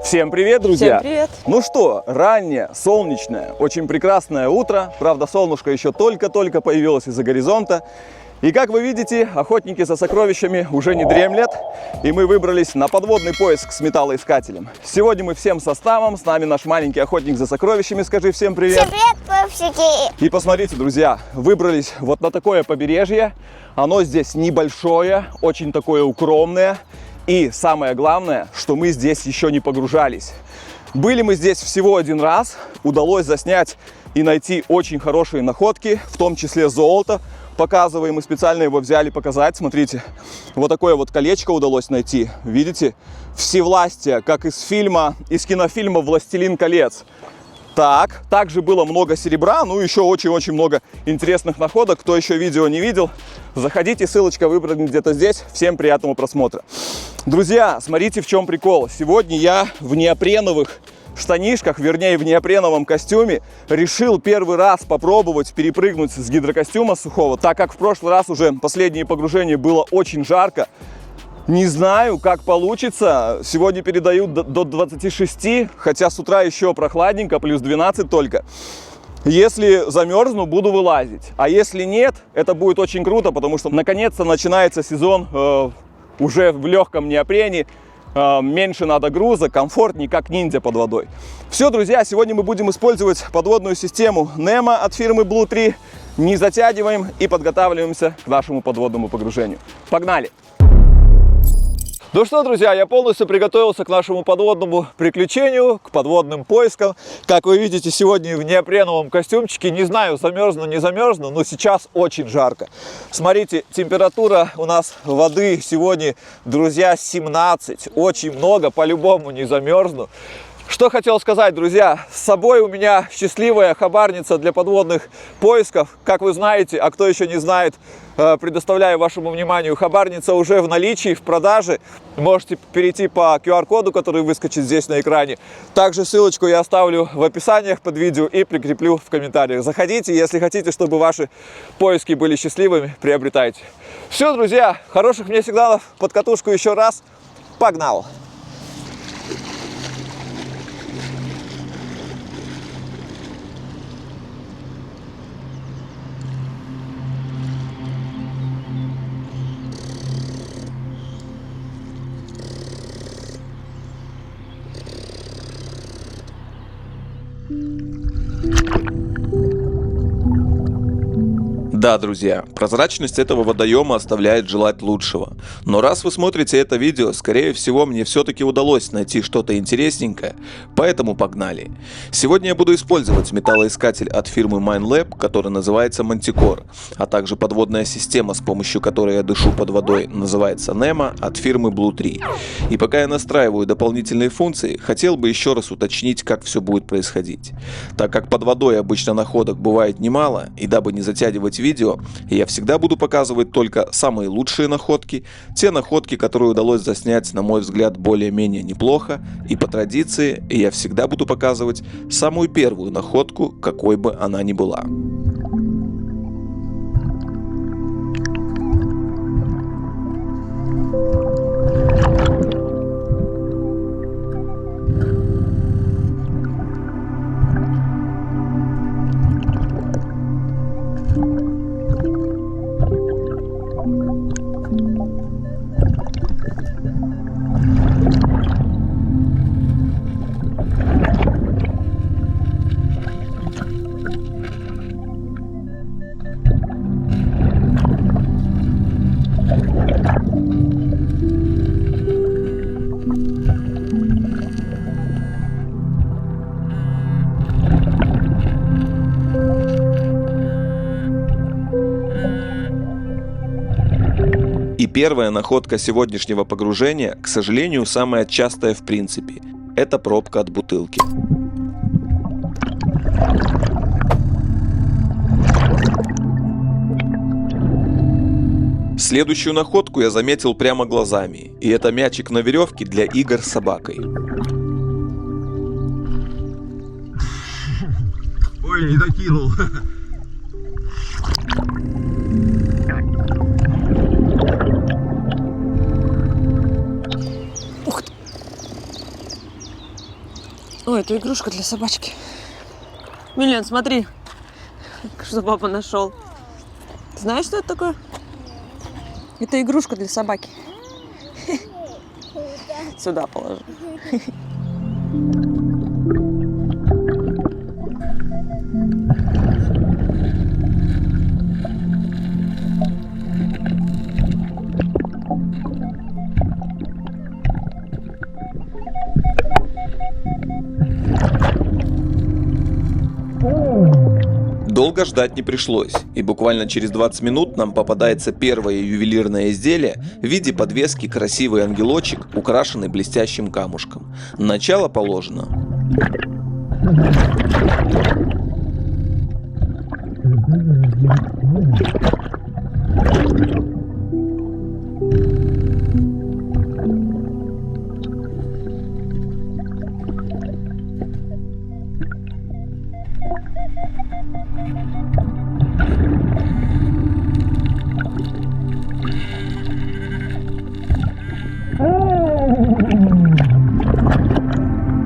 Всем привет, друзья! Всем привет! Ну что, раннее, солнечное, очень прекрасное утро. Правда, солнышко еще только-только появилось из-за горизонта. И как вы видите, охотники за сокровищами уже не дремлят. И мы выбрались на подводный поиск с металлоискателем. Сегодня мы всем составом, с нами наш маленький охотник за сокровищами. Скажи всем привет! Всем привет, пупсики! И посмотрите, друзья, выбрались вот на такое побережье. Оно здесь небольшое, очень такое укромное. И самое главное, что мы здесь еще не погружались. Были мы здесь всего один раз. Удалось заснять и найти очень хорошие находки, в том числе золото. Показываем, мы специально его взяли показать. Смотрите, вот такое вот колечко удалось найти. Видите? Всевластие, как из кинофильма «Властелин колец». Так, также было много серебра, ну еще очень-очень много интересных находок. Кто еще видео не видел, заходите, ссылочка выбрана где-то здесь. Всем приятного просмотра. Друзья, смотрите, в чем прикол. Сегодня я в неопреновых штанишках, вернее в неопреновом костюме, решил первый раз попробовать перепрыгнуть с гидрокостюма сухого, так как в прошлый раз уже последнее погружение было очень жарко. Не знаю, как получится. Сегодня передают до 26, хотя с утра еще прохладненько, плюс 12 только. Если замерзну, буду вылазить. А если нет, это будет очень круто, потому что наконец-то начинается сезон уже в легком неопрене. Меньше надо груза, комфортнее, как ниндзя под водой. Все, друзья, сегодня мы будем использовать подводную систему NEMA от фирмы Blue 3. Не затягиваем и подготавливаемся к нашему подводному погружению. Погнали! Ну что, друзья, я полностью приготовился к нашему подводному приключению, к подводным поискам. Как вы видите, сегодня в неопреновом костюмчике. Не знаю, замерзну, не замерзну, но сейчас очень жарко. Смотрите, температура у нас воды сегодня, друзья, 17. Очень много, по-любому не замерзну. Что хотел сказать, друзья, с собой у меня счастливая хабарница для подводных поисков. Как вы знаете, а кто еще не знает, предоставляю вашему вниманию, хабарница уже в наличии, в продаже. Можете перейти по QR-коду, который выскочит здесь на экране. Также ссылочку я оставлю в описаниях под видео и прикреплю в комментариях. Заходите, если хотите, чтобы ваши поиски были счастливыми, приобретайте. Все, друзья, хороших мне сигналов, под катушку еще раз. Погнал! Да, друзья, прозрачность этого водоема оставляет желать лучшего. Но раз вы смотрите это видео, скорее всего, мне все-таки удалось найти что-то интересненькое, поэтому погнали. Сегодня я буду использовать металлоискатель от фирмы Minelab, который называется Manticore, а также подводная система, с помощью которой я дышу под водой, называется NEMA от фирмы Blue 3. И пока я настраиваю дополнительные функции, хотел бы еще раз уточнить, как все будет происходить. Так как под водой обычно находок бывает немало, и дабы не затягивать видео, я всегда буду показывать только самые лучшие находки, те находки, которые удалось заснять, на мой взгляд, более-менее неплохо, и по традиции я всегда буду показывать самую первую находку, какой бы она ни была. И первая находка сегодняшнего погружения, к сожалению, самая частая в принципе. Это пробка от бутылки. Следующую находку я заметил прямо глазами, и это мячик на веревке для игр с собакой. Ой, не докинул. Ой, это игрушка для собачки. Милен, смотри, что папа нашел. Знаешь, что это такое? Это игрушка для собаки. Сюда положи. Долго ждать не пришлось, и буквально через 20 минут нам попадается первое ювелирное изделие в виде подвески красивый ангелочек, украшенный блестящим камушком. Начало положено.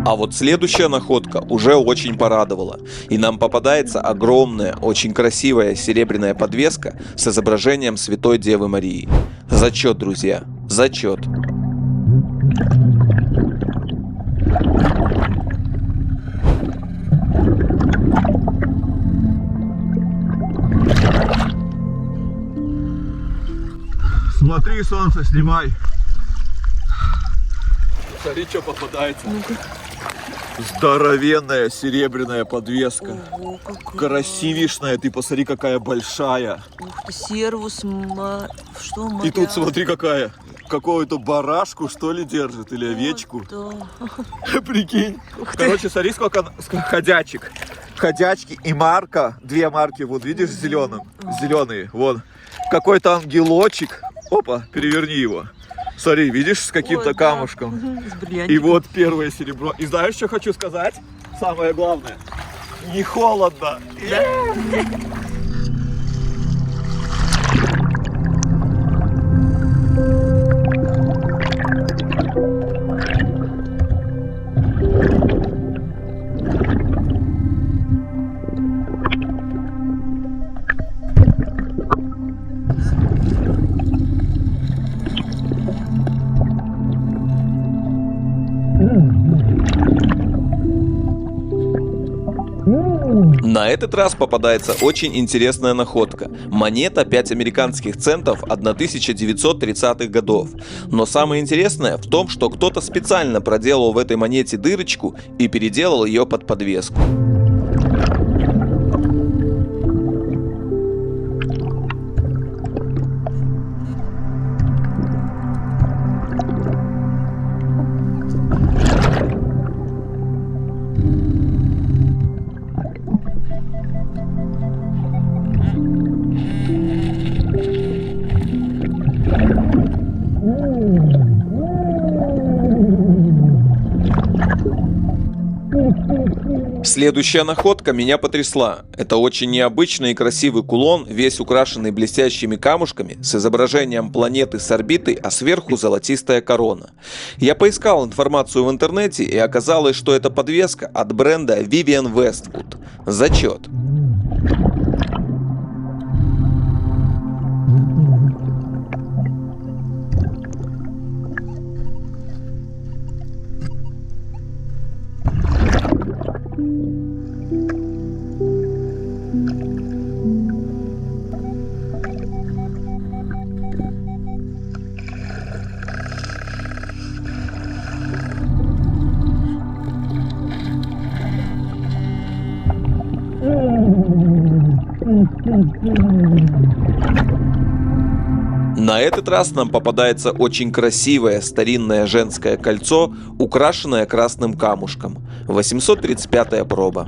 А вот следующая находка уже очень порадовала. И нам попадается огромная, очень красивая серебряная подвеска с изображением Святой Девы Марии. Зачет, друзья, зачет. Смотри, солнце, снимай. Смотри, что попадается. Здоровенная серебряная подвеска. Ого, какая. Красивишная, ты посмотри, какая большая. Ух ты, сервус, что, И тут смотри, какая. Какую-то барашку, что ли, держит, или овечку. Да. Прикинь. Короче, смотри, сколько ходячек. Ходячки и марка. Две марки, вот видишь, зеленые. Вот. Какой-то ангелочек. Опа, переверни его. Смотри, видишь, с каким-то Ой, да. камушком. С И бриллиантиком. вот первое серебро. И знаешь, что хочу сказать? Самое главное. Не холодно. На этот раз попадается очень интересная находка. Монета 5 американских центов 1930-х годов. Но самое интересное в том, что кто-то специально проделал в этой монете дырочку и переделал ее под подвеску. Следующая находка меня потрясла. Это очень необычный и красивый кулон, весь украшенный блестящими камушками, с изображением планеты с орбитой, а сверху золотистая корона. Я поискал информацию в интернете, и оказалось, что это подвеска от бренда Vivienne Westwood. Зачет. На этот раз нам попадается очень красивое старинное женское кольцо, украшенное красным камушком. 835-я проба.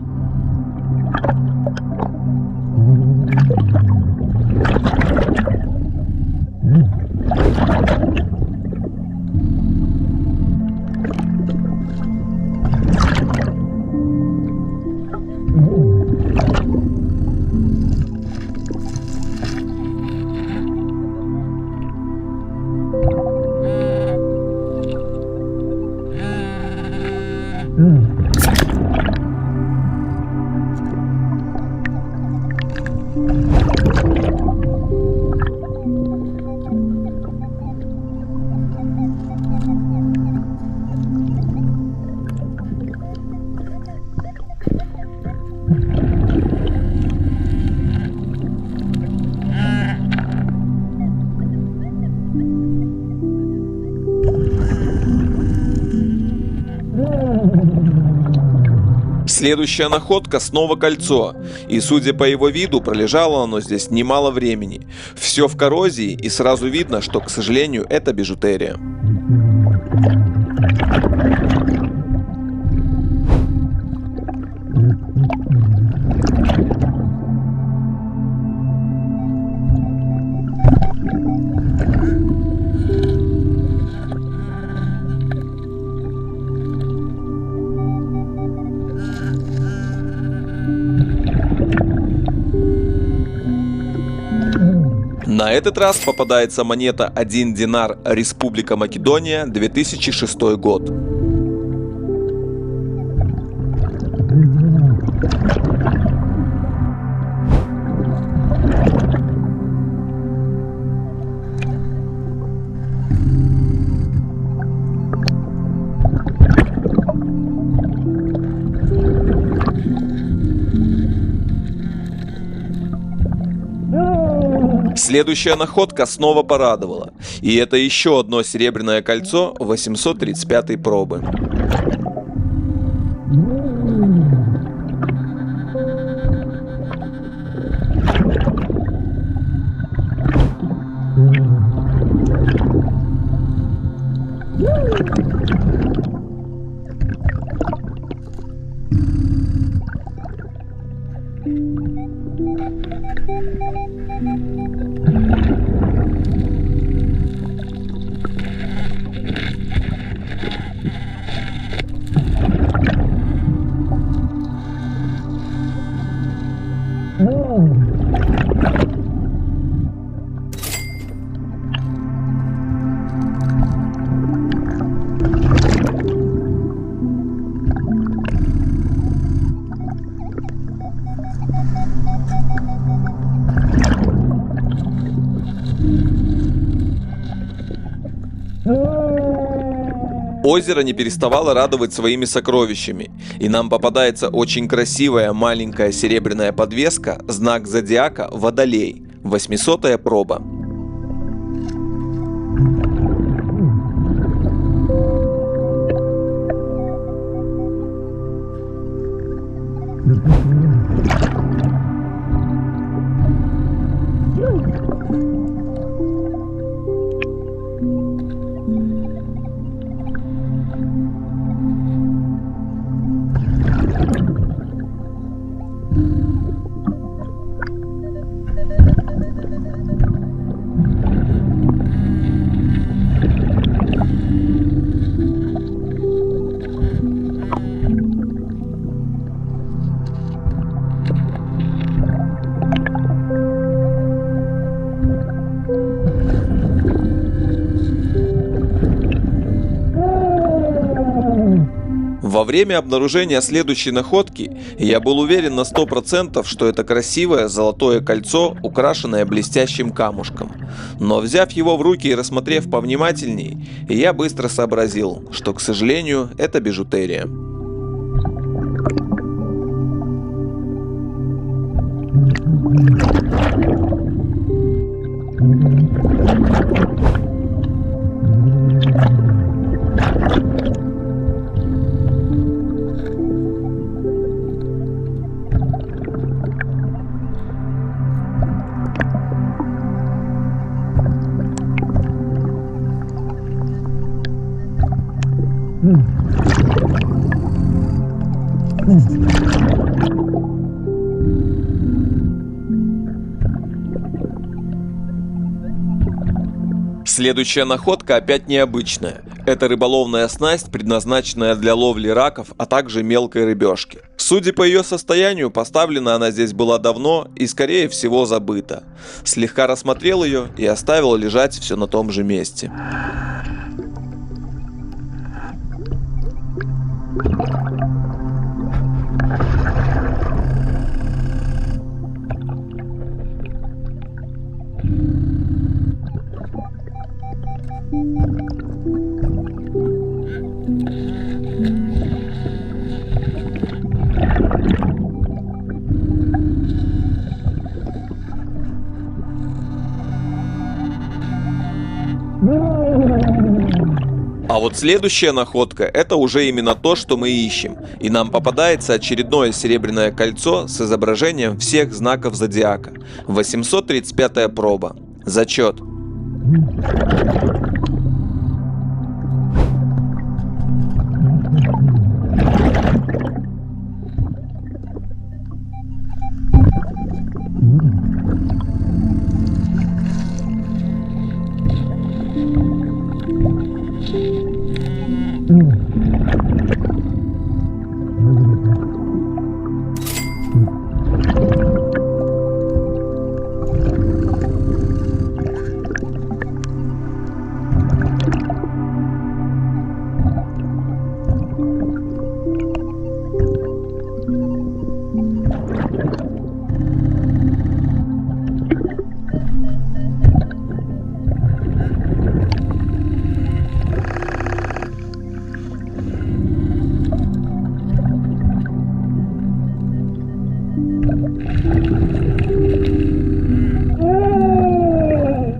Следующая находка снова кольцо, и судя по его виду, пролежало оно здесь немало времени. Все в коррозии, и сразу видно, что, к сожалению, это бижутерия. На этот раз попадается монета 1 динар Республика Македония, 2006 год. Следующая находка снова порадовала. И это еще одно серебряное кольцо 835 пробы. Озеро не переставало радовать своими сокровищами, и нам попадается очень красивая маленькая серебряная подвеска, знак зодиака Водолей, 800-я проба. Во время обнаружения следующей находки я был уверен на 100%, что это красивое золотое кольцо, украшенное блестящим камушком. Но взяв его в руки и рассмотрев повнимательней, я быстро сообразил, что, к сожалению, это бижутерия. Следующая находка опять необычная. Это рыболовная снасть, предназначенная для ловли раков, а также мелкой рыбешки. Судя по ее состоянию, поставлена она здесь была давно и, скорее всего, забыта. Слегка рассмотрел ее и оставил лежать все на том же месте. А А вот следующая находка – это уже именно то, что мы ищем. И нам попадается очередное серебряное кольцо с изображением всех знаков зодиака. 835-я проба. Зачет.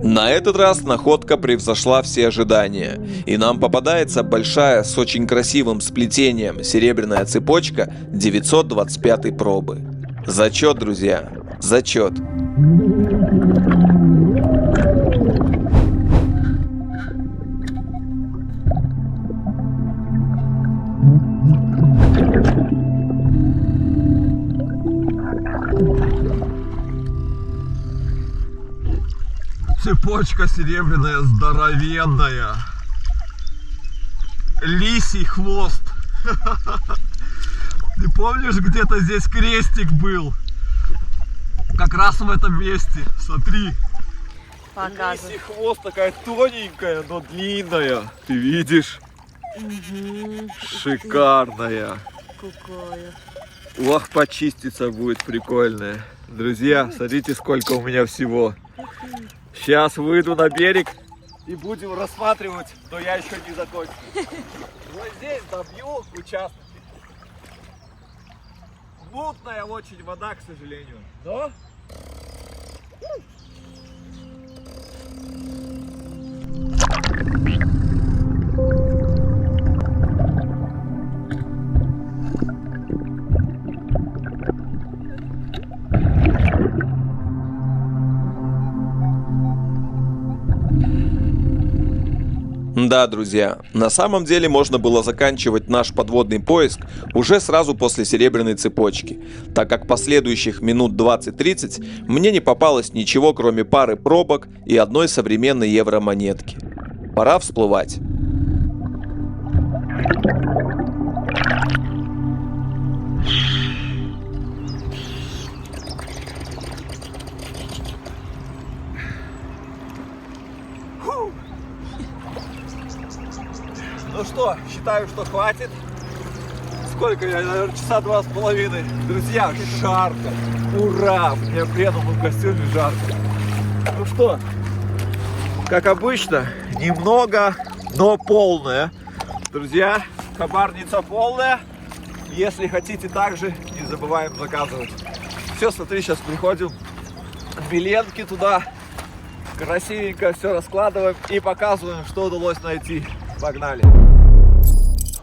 На этот раз находка превзошла все ожидания, и нам попадается большая с очень красивым сплетением серебряная цепочка 925 пробы. Зачет, друзья, зачет. Цепочка серебряная, здоровенная. Лисий хвост. Ты помнишь, где-то здесь крестик был? Как раз в этом месте. Смотри. Показывай. Лисий хвост такая тоненькая, но длинная. Ты видишь? Шикарная. Какая. Ох, почиститься будет прикольная. Друзья, смотрите, сколько у меня всего. Сейчас выйду на берег и будем рассматривать, но я еще не закончил. Вот здесь добью участок. Мутная очень вода, к сожалению. Но... Да, друзья, на самом деле можно было заканчивать наш подводный поиск уже сразу после серебряной цепочки, так как последующих минут 20-30 мне не попалось ничего, кроме пары пробок и одной современной евромонетки. Пора всплывать. Ну что, считаю, что хватит. Сколько я, наверное, часа 2,5. Друзья, жарко. Ура! В неопреновом костюме жарко. Ну что, как обычно, немного, но полная. Друзья, хабарница полная. Если хотите также, не забываем заказывать. Все, смотри, сейчас приходим. Билетки туда. Красивенько все раскладываем и показываем, что удалось найти. Погнали!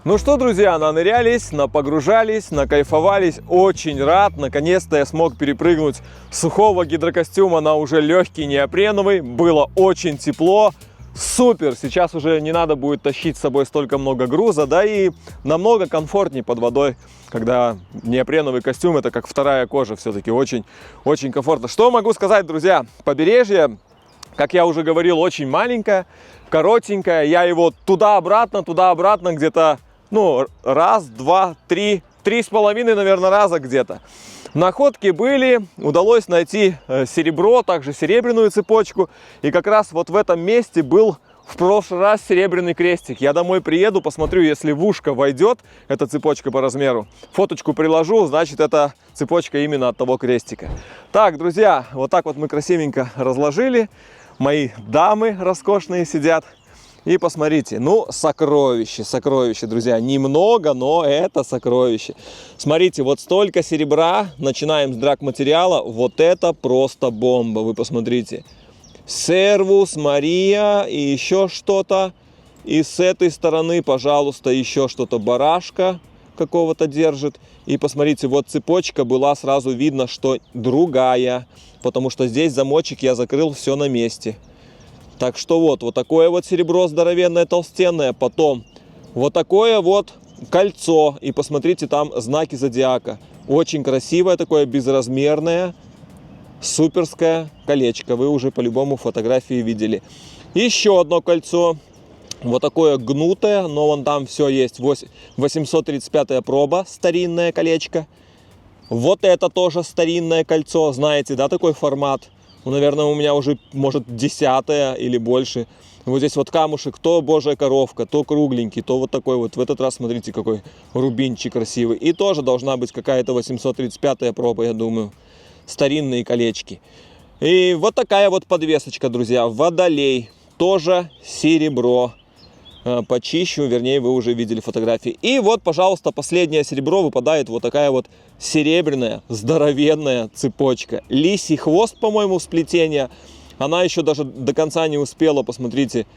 Ну что, друзья, нанырялись, напогружались, накайфовались. Очень рад. Наконец-то я смог перепрыгнуть с сухого гидрокостюма на уже легкий неопреновый. Было очень тепло. Супер! Сейчас уже не надо будет тащить с собой столько много груза, да и намного комфортнее под водой, когда неопреновый костюм — это как вторая кожа, все-таки очень комфортно. Что могу сказать, друзья? Побережье, как я уже говорил, очень маленькое, коротенькое. Я его туда-обратно где-то, ну, раз, два, три, 3,5, наверное, раза где-то. Находки были, удалось найти серебро, также серебряную цепочку. И как раз вот в этом месте был в прошлый раз серебряный крестик. Я домой приеду, посмотрю, если в ушко войдет эта цепочка по размеру. Фоточку приложу, значит, это цепочка именно от того крестика. Так, друзья, вот так вот мы красивенько разложили. Мои дамы роскошные сидят. И посмотрите, ну, сокровище, друзья. Немного, но это сокровище. Смотрите, вот столько серебра. Начинаем с драгматериала. Вот это просто бомба, вы посмотрите. Сервус, Мария и еще что-то. И с этой стороны, пожалуйста, еще что-то барашка какого-то держит. И посмотрите, вот цепочка была, сразу видно, что другая. Потому что здесь замочек я закрыл, все на месте. Так что вот такое вот серебро здоровенное, толстенное. Потом вот такое вот кольцо. И посмотрите, там знаки зодиака. Очень красивое такое, безразмерное, суперское колечко. Вы уже по-любому фотографии видели. Еще одно кольцо. Вот такое гнутое, но вон там все есть. 835 проба, старинное колечко. Вот это тоже старинное кольцо. Знаете, да, такой формат? Ну, наверное, у меня уже, может, 10-е или больше. Вот здесь вот камушек, то божья коровка, то кругленький, то вот такой вот. В этот раз, смотрите, какой рубинчик красивый. И тоже должна быть какая-то 835 проба, я думаю. Старинные колечки. И вот такая вот подвесочка, друзья. Водолей. Тоже серебро. Почищу, вернее, вы уже видели фотографии. И вот, пожалуйста, последнее серебро выпадает вот такая вот серебряная, здоровенная цепочка. Лисий хвост, по-моему, сплетение. Она еще даже до конца не успела, посмотрите.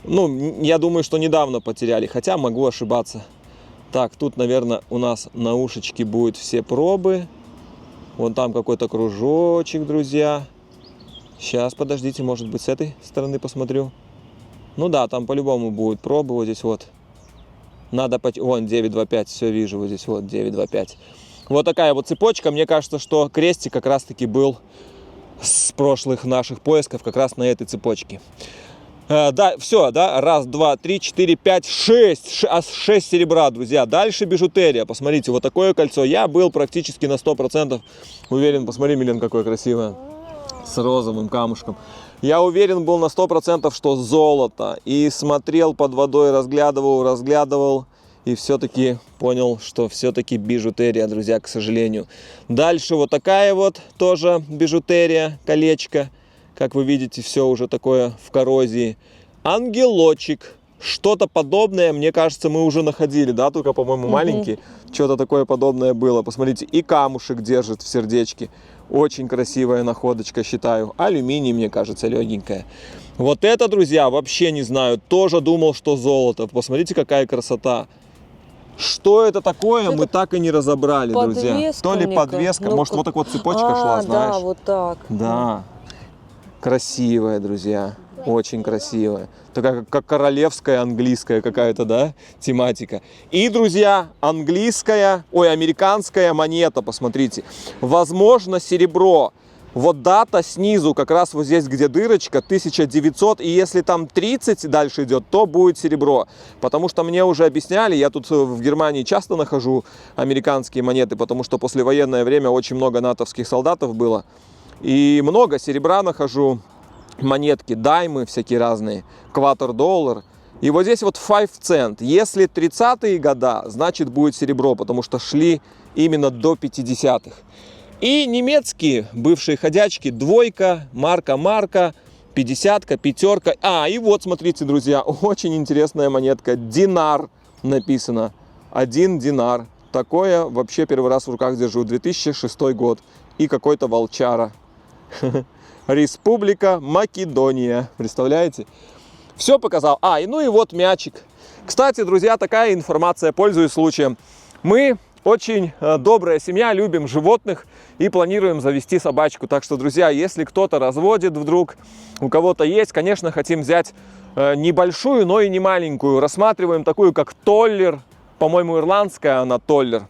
Ну, я думаю, что недавно потеряли, хотя могу ошибаться. Так, тут, наверное, у нас на ушечке будут все пробы. Вон там какой-то кружочек, друзья. Сейчас, подождите, может быть, с этой стороны посмотрю. Ну да, там по-любому будут пробы вот здесь вот. Надо, вон 925, все вижу, вот здесь вот 925. Вот такая вот цепочка. Мне кажется, что крестик как раз-таки был с прошлых наших поисков как раз на этой цепочке. Да, все, да, раз, два, три, четыре, пять, шесть. Аж 6 серебра, друзья. Дальше бижутерия. Посмотрите, вот такое кольцо. Я был практически на 100% уверен. Посмотри, Милен, какое красивое. С розовым камушком. Я уверен был на 100%, что золото. И смотрел под водой, разглядывал. И все-таки понял, что все-таки бижутерия, друзья, к сожалению. Дальше вот такая вот тоже бижутерия, колечко. Как вы видите, все уже такое в коррозии. Ангелочек. Что-то подобное, мне кажется, мы уже находили, да? Только, по-моему, маленький. Что-то такое подобное было. Посмотрите, и камушек держит в сердечке. Очень красивая находочка, считаю. Алюминий, мне кажется, легенькая. Вот это, друзья, вообще не знаю. Тоже думал, что золото. Посмотрите, какая красота. Что это такое, мы так и не разобрали, друзья. То ли подвеска, ну, может, вот так вот цепочка шла, знаешь? Да, вот так. Да. Красивая, друзья. Очень красивая. Такая, как королевская английская какая-то, да, тематика. И, друзья, американская монета, посмотрите. Возможно, серебро. Вот дата снизу, как раз вот здесь, где дырочка, 1900. И если там 30 дальше идет, то будет серебро. Потому что мне уже объясняли, я тут в Германии часто нахожу американские монеты, потому что послевоенное время очень много натовских солдатов было. И много серебра нахожу. Монетки, даймы всякие разные, квартер-доллар. И вот здесь вот 5 цент. Если 30-е года, значит будет серебро, потому что шли именно до 50-х. И немецкие бывшие ходячки, двойка, марка, 50-ка, пятерка. И вот, смотрите, друзья, очень интересная монетка. Динар написано. 1 динар. Такое вообще первый раз в руках держу. 2006 год. И какой-то волчара. Республика Македония. Представляете? Все показал. Ну и вот мячик. Кстати, друзья, такая информация, пользуясь случаем. Мы очень добрая семья, любим животных и планируем завести собачку. Так что, друзья, если кто-то разводит вдруг, у кого-то есть, конечно, хотим взять небольшую, но и не маленькую. Рассматриваем такую, как толлер. По-моему, ирландская она толлер.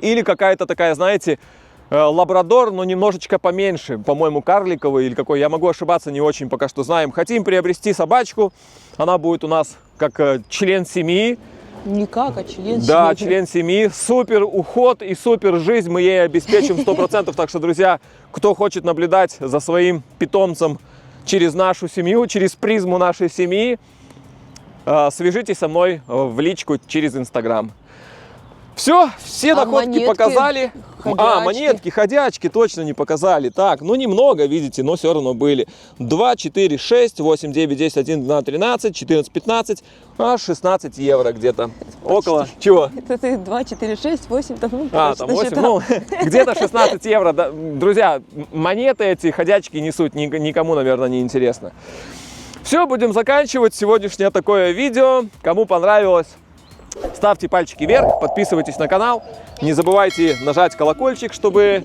Или какая-то такая, знаете, лабрадор, но немножечко поменьше, по-моему, карликовый или какой, я могу ошибаться, не очень пока что знаем. Хотим приобрести собачку, она будет у нас как член семьи. Не как, а член семьи. Да, член семьи. Супер уход и супер жизнь мы ей обеспечим 100%. Так что, друзья, кто хочет наблюдать за своим питомцем через нашу семью, через призму нашей семьи, свяжитесь со мной в личку через Инстаграм. Все находки монетки, показали. ходячки. Монетки, ходячки точно не показали. Так, немного, видите, но все равно были. 2, 4, 6, 8, 9, 10, 11, 12, 13, 14, 15, 16 евро где-то. Около. Чего? Это ты 2, 4, 6, 8, там, там 8, где-то 16 евро. Друзья, монеты эти, ходячки несут, никому, наверное, не интересно. Все, будем заканчивать сегодняшнее такое видео. Кому понравилось, ставьте пальчики вверх, подписывайтесь на канал. Не забывайте нажать колокольчик, чтобы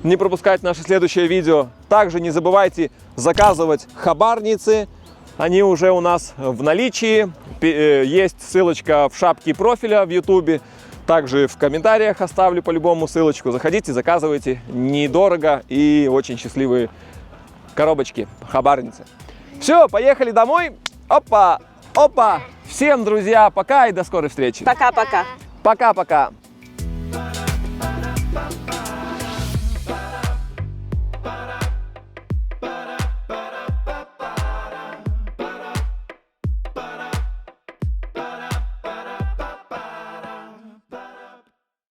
не пропускать наше следующее видео. Также не забывайте заказывать хабарницы. Они уже у нас в наличии. Есть ссылочка в шапке профиля в YouTube. Также в комментариях оставлю по-любому ссылочку. Заходите, заказывайте. Недорого и очень счастливые коробочки, хабарницы. Все, поехали домой. Опа, опа. Всем, друзья, пока и до скорой встречи. Пока-пока. Пока-пока.